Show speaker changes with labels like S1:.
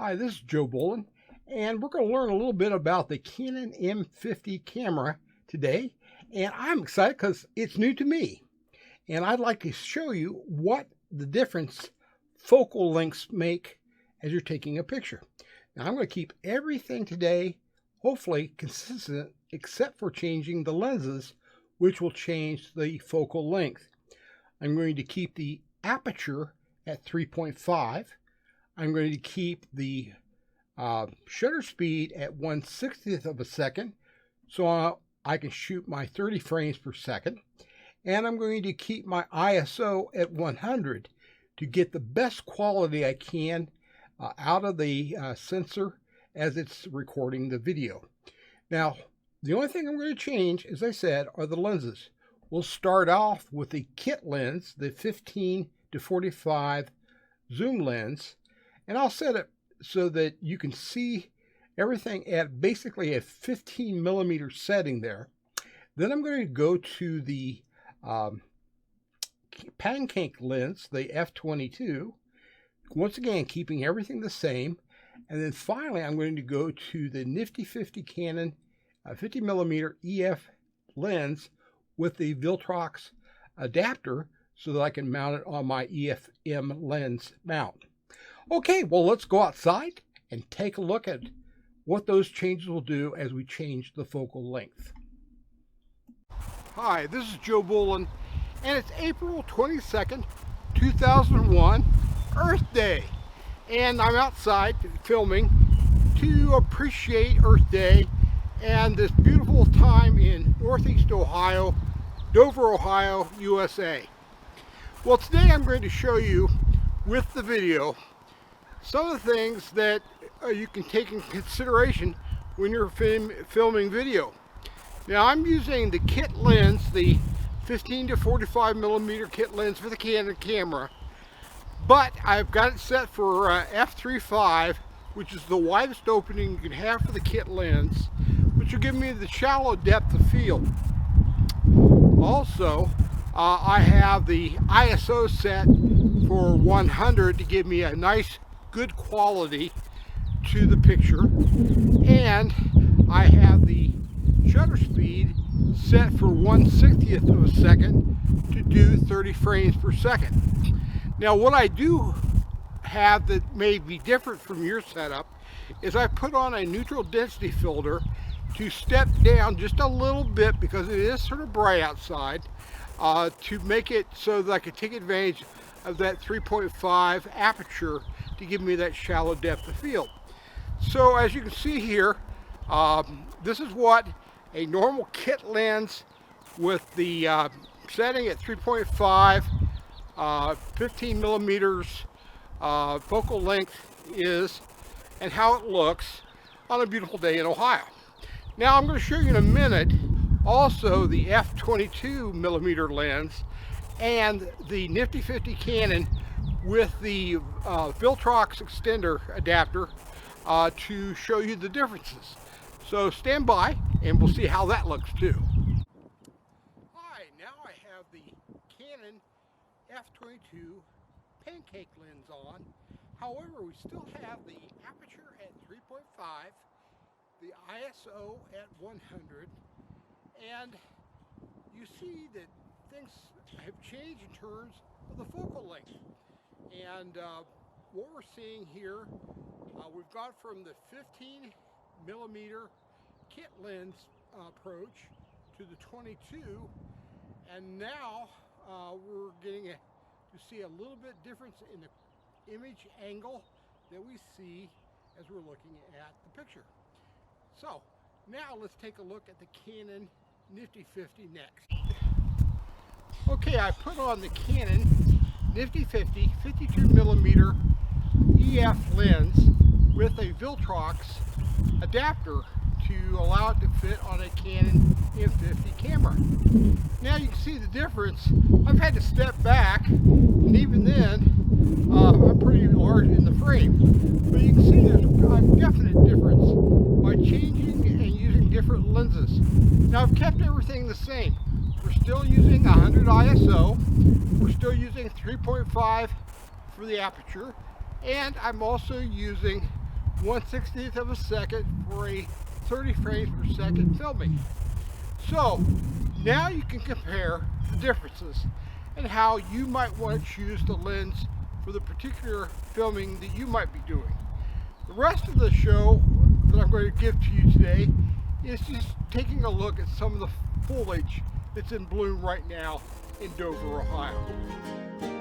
S1: Hi, this is Joe Bolen, and we're going to learn a little bit about the Canon M50 camera today. And I'm excited because it's new to me. And I'd like to show you what the difference focal lengths make as you're taking a picture. Now, I'm going to keep everything today, hopefully consistent, except for changing the lenses, which will change the focal length. I'm going to keep the aperture at 3.5. I'm going to keep the shutter speed at 1/60th of a second, so I can shoot my 30 frames per second. And I'm going to keep my ISO at 100 to get the best quality I can out of the sensor as it's recording the video. Now, the only thing I'm going to change, as I said, are the lenses. We'll start off with the kit lens, the 15 to 45 zoom lens. And I'll set it so that you can see everything at basically a 15 millimeter setting there. Then I'm going to go to the pancake lens, the f/22. Once again, keeping everything the same. And then finally, I'm going to go to the nifty 50 Canon 50 millimeter EF lens with the Viltrox adapter so that I can mount it on my EF-M lens mount. Okay, well, let's go outside and take a look at what those changes will do as we change the focal length. Hi, this is Joe Bolen, and it's April 22nd, 2001, Earth Day. And I'm outside filming to appreciate Earth Day and this beautiful time in Northeast Ohio, Dover, Ohio, USA. Well, today I'm going to show you with the video some of the things that you can take in consideration when you're filming video. Now, I'm using the kit lens, the 15 to 45 millimeter kit lens for the Canon camera, but I've got it set for f/3.5, which is the widest opening you can have for the kit lens, which will give me the shallow depth of field. Also, I have the ISO set for 100 to give me a nice good quality to the picture, and I have the shutter speed set for 1/60th of a second to do 30 frames per second. Now, what I do have that may be different from your setup is I put on a neutral density filter to step down just a little bit, because it is sort of bright outside, to make it so that I can take advantage of that 3.5 aperture to give me that shallow depth of field. So as you can see here, this is what a normal kit lens with the setting at 3.5, 15 millimeters focal length is, and how it looks on a beautiful day in Ohio. Now, I'm going to show you in a minute also the f/22 millimeter lens and the nifty 50 Canon with the Viltrox extender adapter to show you the differences. So stand by and we'll see how that looks too. Hi, now I have the Canon f/22 pancake lens on. However, we still have the aperture at 3.5, the ISO at 100, and you see that things have changed in terms of the focal length. And what we're seeing here, we've gone from the 15 millimeter kit lens approach to the 22, and now we're getting to see a little bit difference in the image angle that we see as we're looking at the picture. So now let's take a look at the Canon nifty 50 next. Okay, I put on the Canon nifty 50 52 millimeter EF lens with a Viltrox adapter to allow it to fit on a Canon M50 camera. Now you can see the difference. I've had to step back, and even then I'm pretty large in the frame, but you can see there's a definite difference by changing and using different lenses. Now, I've kept everything the same. We're still using 100 ISO, we're still using 3.5 for the aperture, and I'm also using 1/16 of a second for a 30 frames per second filming. So now you can compare the differences and how you might want to choose the lens for the particular filming that you might be doing. The rest of the show that I'm going to give to you today is just taking a look at some of the foliage that's in bloom right now in Dover, Ohio.